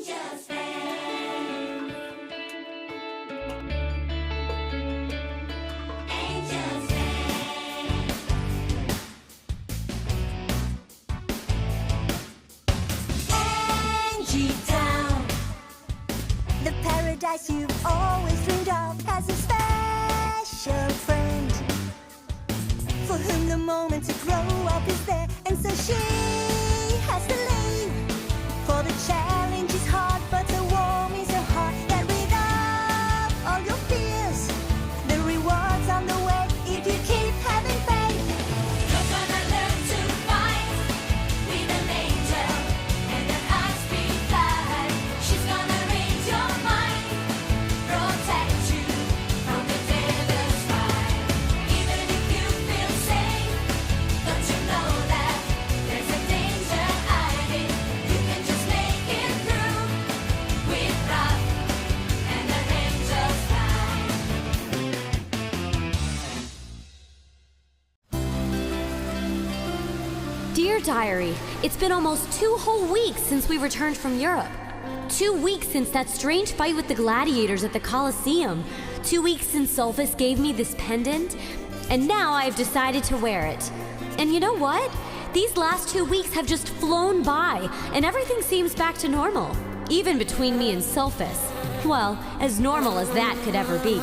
Angel's fan. Angel's fan. Angie Town. The paradise you've always dreamed of has a special friend for whom the moment to grow up is there, and so she has to leave. For the challenge is hard, but the warm is her heart that rid of all your fears. The rewards on the way if you keep having faith. You're gonna learn to fight with an angel and an high-speed flight. She's gonna read your mind, protect you from the devil's ride. Even if you feel safe, don't you know that there's a danger hiding? You can just make it through with love and an angel's flight. Dear Diary, it's been almost 2 whole weeks since we returned from Europe. 2 weeks since that strange fight with the gladiators at the Colosseum. 2 weeks since Sulfus gave me this pendant. And now I've decided to wear it. And you know what? These last 2 weeks have just flown by, and everything seems back to normal. Even between me and Sulfus. Well, as normal as that could ever be.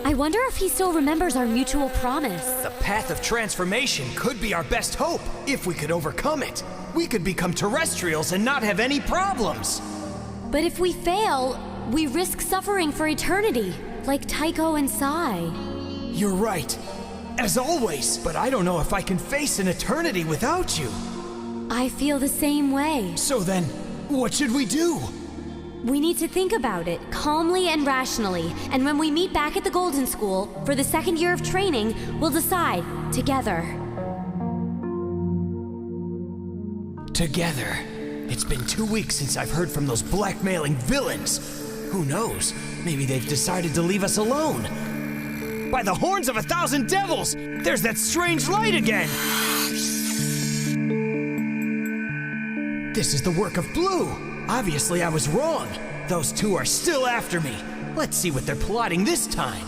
I wonder if he still remembers our mutual promise. The path of transformation could be our best hope. If we could overcome it, we could become terrestrials and not have any problems. But if we fail, we risk suffering for eternity, like Tycho and Sai. You're right, as always. But I don't know if I can face an eternity without you. I feel the same way. So then, what should we do? We need to think about it calmly and rationally, and when we meet back at the Golden School for the 2nd year of training, we'll decide together. Together. It's been 2 weeks since I've heard from those blackmailing villains. Who knows? Maybe they've decided to leave us alone. By the horns of 1,000 devils! There's that strange light again! This is the work of Blue. Obviously, I was wrong. Those two are still after me. Let's see what they're plotting this time.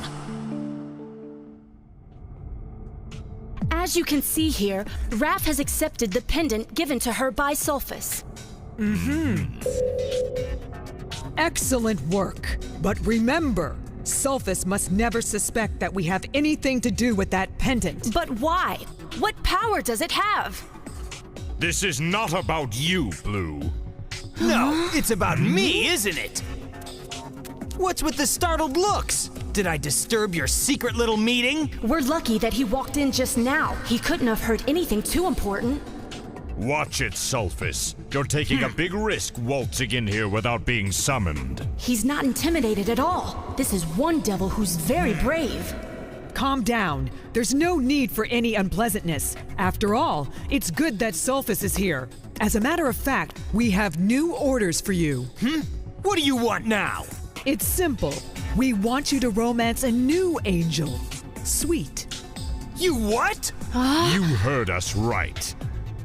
As you can see here, Raph has accepted the pendant given to her by Sulfus. Excellent work. But remember, Sulfus must never suspect that we have anything to do with that pendant. But why? What power does it have? This is not about you, Blue. No, it's about me, isn't it? What's with the startled looks? Did I disturb your secret little meeting? We're lucky that he walked in just now. He couldn't have heard anything too important. Watch it, Sulfus. You're taking a big risk waltzing in here without being summoned. He's not intimidated at all. This is one devil who's very brave. Calm down. There's no need for any unpleasantness. After all, it's good that Sulfus is here. As a matter of fact, we have new orders for you. What do you want now? It's simple. We want you to romance a new angel. Sweet. You what? You heard us right.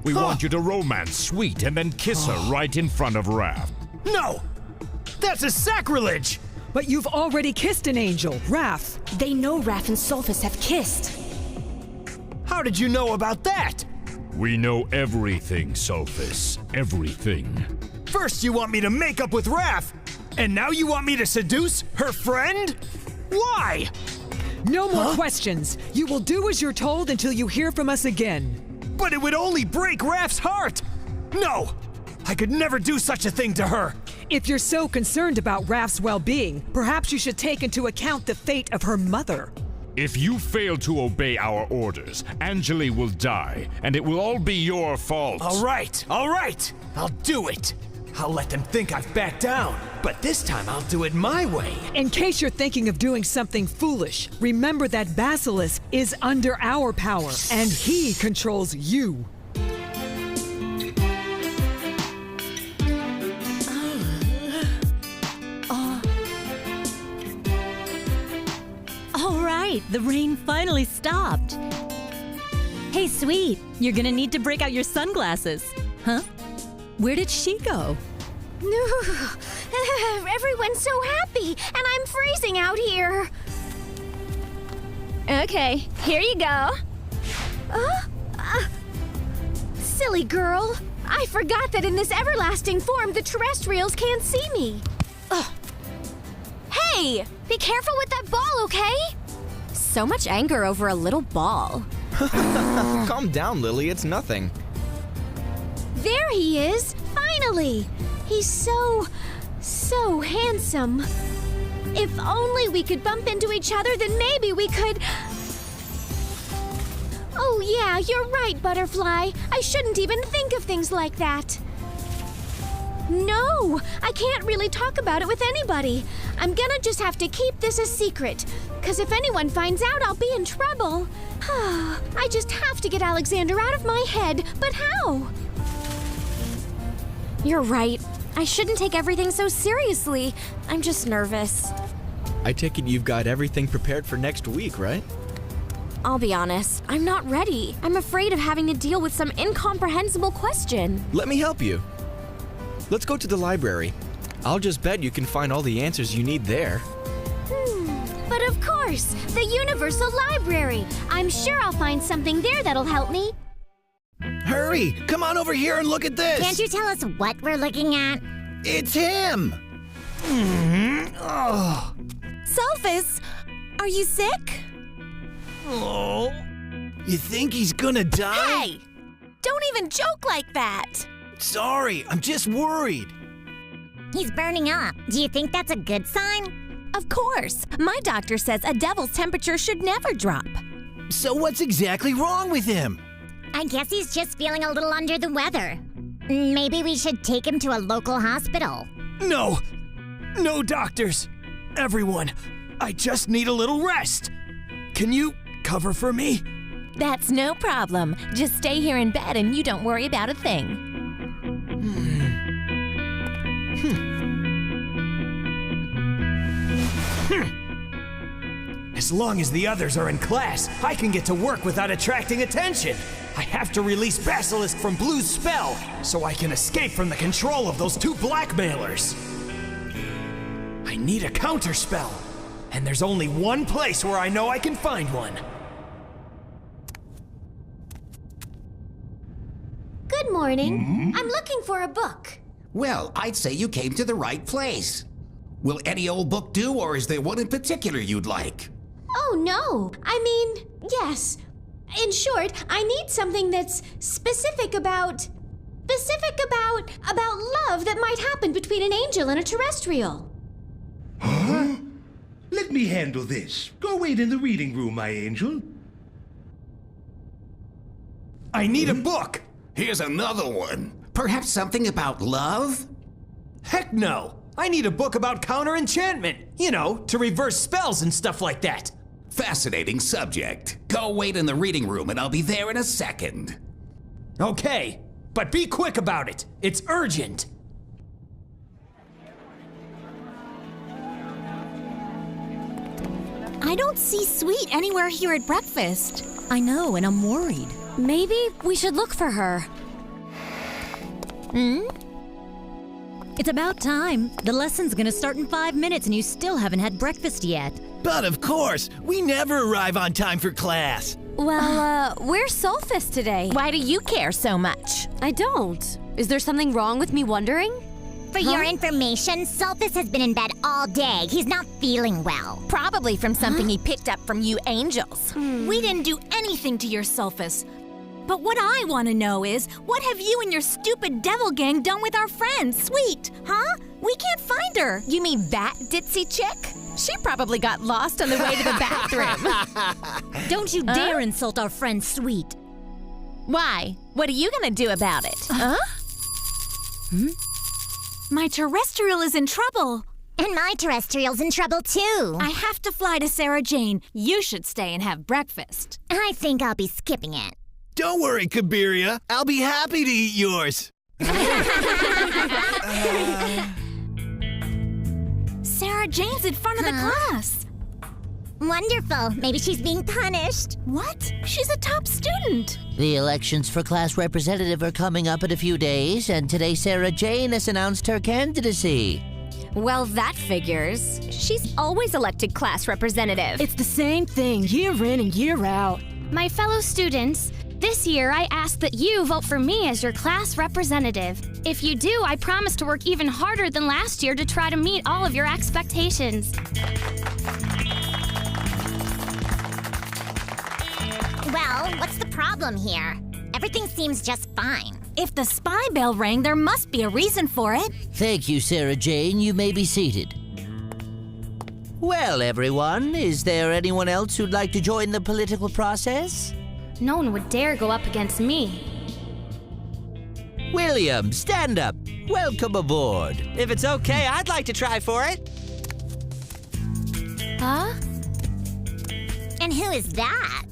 We want you to romance Sweet and then kiss her right in front of Raph. No! That's a sacrilege! But you've already kissed an angel, Raph. They know Raph and Sulfus have kissed. How did you know about that? We know everything, Sulfus. Everything. First you want me to make up with Raph, and now you want me to seduce her friend? Why? No more questions. You will do as you're told until you hear from us again. But it would only break Raph's heart! No! I could never do such a thing to her! If you're so concerned about Raph's well-being, perhaps you should take into account the fate of her mother. If you fail to obey our orders, Angeli will die, and it will all be your fault. All right! I'll do it! I'll let them think I've backed down, but this time I'll do it my way. In case you're thinking of doing something foolish, remember that Basilisk is under our power, and he controls you. All right, the rain finally stopped. Hey, Sweet, you're gonna need to break out your sunglasses. Huh? Where did she go? Everyone's so happy, and I'm freezing out here. Okay, here you go. Silly girl. I forgot that in this everlasting form, the terrestrials can't see me. Hey, be careful with that ball, okay? So much anger over a little ball. Calm down, Lily. It's nothing. There he is, finally. He's so handsome. If only we could bump into each other, then maybe we could... Oh yeah, you're right, Butterfly. I shouldn't even think of things like that. No, I can't really talk about it with anybody. I'm gonna just have to keep this a secret. 'Cause if anyone finds out, I'll be in trouble. I just have to get Alexander out of my head, but how? You're right. I shouldn't take everything so seriously. I'm just nervous. I take it you've got everything prepared for next week, right? I'll be honest, I'm not ready. I'm afraid of having to deal with some incomprehensible question. Let me help you. Let's go to the library. I'll just bet you can find all the answers you need there. But of course, the Universal Library. I'm sure I'll find something there that'll help me. Hurry! Come on over here and look at this! Can't you tell us what we're looking at? It's him! Sophus, are you sick? Oh. You think he's gonna die? Hey! Don't even joke like that! Sorry, I'm just worried. He's burning up. Do you think that's a good sign? Of course. My doctor says a devil's temperature should never drop. So what's exactly wrong with him? I guess he's just feeling a little under the weather. Maybe we should take him to a local hospital. No! No doctors! Everyone, I just need a little rest. Can you cover for me? That's no problem. Just stay here in bed and you don't worry about a thing. As long as the others are in class, I can get to work without attracting attention. I have to release Basilisk from Blue's spell, so I can escape from the control of those two blackmailers. I need a counter spell, and there's only one place where I know I can find one. Good morning. I'm looking for a book. Well, I'd say you came to the right place. Will any old book do, or is there one in particular you'd like? Oh, no. I mean, yes. In short, I need something that's specific about love that might happen between an angel and a terrestrial. Huh? Let me handle this. Go wait in the reading room, my angel. I need a book. Here's another one. Perhaps something about love? Heck no. I need a book about counter enchantment. You know, to reverse spells and stuff like that. Fascinating subject. Go wait in the reading room and I'll be there in a second. Okay, but be quick about it. It's urgent. I don't see Sweet anywhere here at breakfast. I know, and I'm worried. Maybe we should look for her. It's about time. The lesson's gonna start in 5 minutes and you still haven't had breakfast yet. But of course, we never arrive on time for class. Well, where's Sulfus today? Why do you care so much? I don't. Is there something wrong with me wondering? For your information, Sulfus has been in bed all day. He's not feeling well. Probably from something he picked up from you angels. We didn't do anything to your Sulfus. But what I want to know is, what have you and your stupid devil gang done with our friend, Sweet? Huh? We can't find her. You mean that ditzy chick? She probably got lost on the way to the bathroom. Don't you dare insult our friend Sweet. Why? What are you gonna do about it? Huh? My terrestrial is in trouble. And my terrestrial's in trouble too. I have to fly to Sarah Jane. You should stay and have breakfast. I think I'll be skipping it. Don't worry, Kabiria. I'll be happy to eat yours. Sarah Jane's in front of the class. Wonderful. Maybe she's being punished. What? She's a top student. The elections for class representative are coming up in a few days, and today Sarah Jane has announced her candidacy. Well, that figures. She's always elected class representative. It's the same thing year in and year out. My fellow students, this year I ask that you vote for me as your class representative. If you do, I promise to work even harder than last year to try to meet all of your expectations. Well, what's the problem here? Everything seems just fine. If the spy bell rang, there must be a reason for it. Thank you, Sarah Jane. You may be seated. Well, everyone, is there anyone else who'd like to join the political process? No one would dare go up against me. William, stand up. Welcome aboard. If it's okay, I'd like to try for it. Huh? And who is that?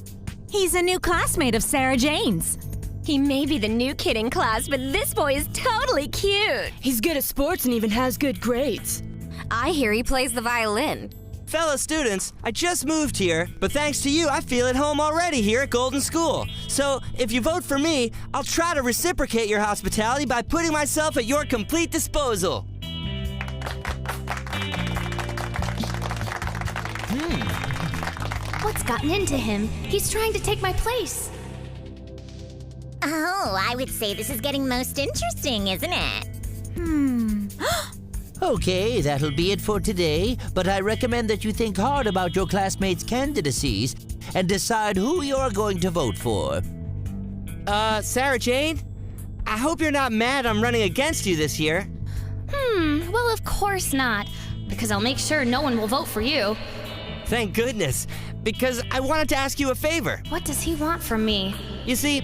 He's a new classmate of Sarah Jane's. He may be the new kid in class, but this boy is totally cute. He's good at sports and even has good grades. I hear he plays the violin. Fellow students, I just moved here, but thanks to you, I feel at home already here at Golden School. So, if you vote for me, I'll try to reciprocate your hospitality by putting myself at your complete disposal. What's gotten into him? He's trying to take my place. Oh, I would say this is getting most interesting, isn't it? Okay, that'll be it for today, but I recommend that you think hard about your classmates' candidacies and decide who you're going to vote for. Sarah Jane? I hope you're not mad I'm running against you this year. Well, of course not, because I'll make sure no one will vote for you. Thank goodness, because I wanted to ask you a favor. What does he want from me? You see,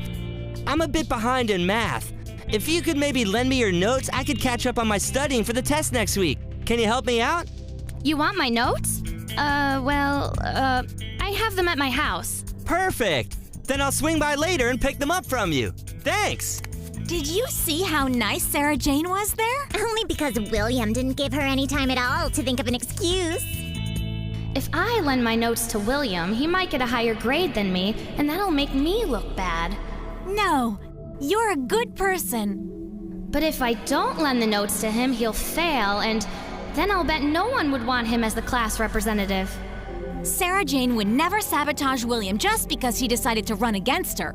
I'm a bit behind in math. If you could maybe lend me your notes, I could catch up on my studying for the test next week. Can you help me out? You want my notes? I have them at my house. Perfect! Then I'll swing by later and pick them up from you. Thanks! Did you see how nice Sarah Jane was there? Only because William didn't give her any time at all to think of an excuse. If I lend my notes to William, he might get a higher grade than me, and that'll make me look bad. No, you're a good person. But if I don't lend the notes to him, he'll fail, and then I'll bet no one would want him as the class representative. Sarah Jane would never sabotage William just because he decided to run against her.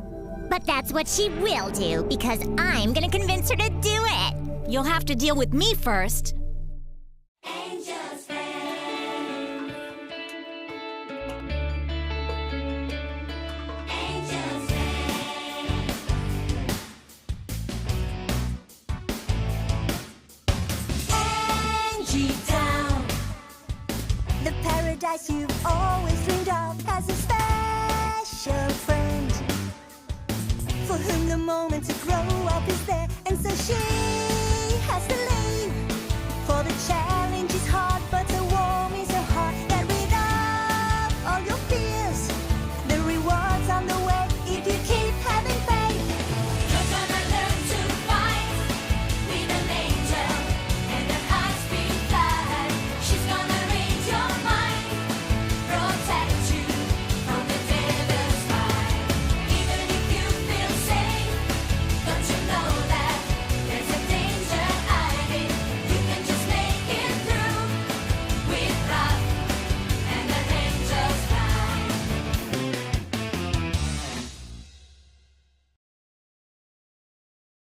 But that's what she will do, because I'm gonna convince her to do it. You'll have to deal with me first. The paradise you've always dreamed of has a special friend for whom the moment to grow up is there, and so she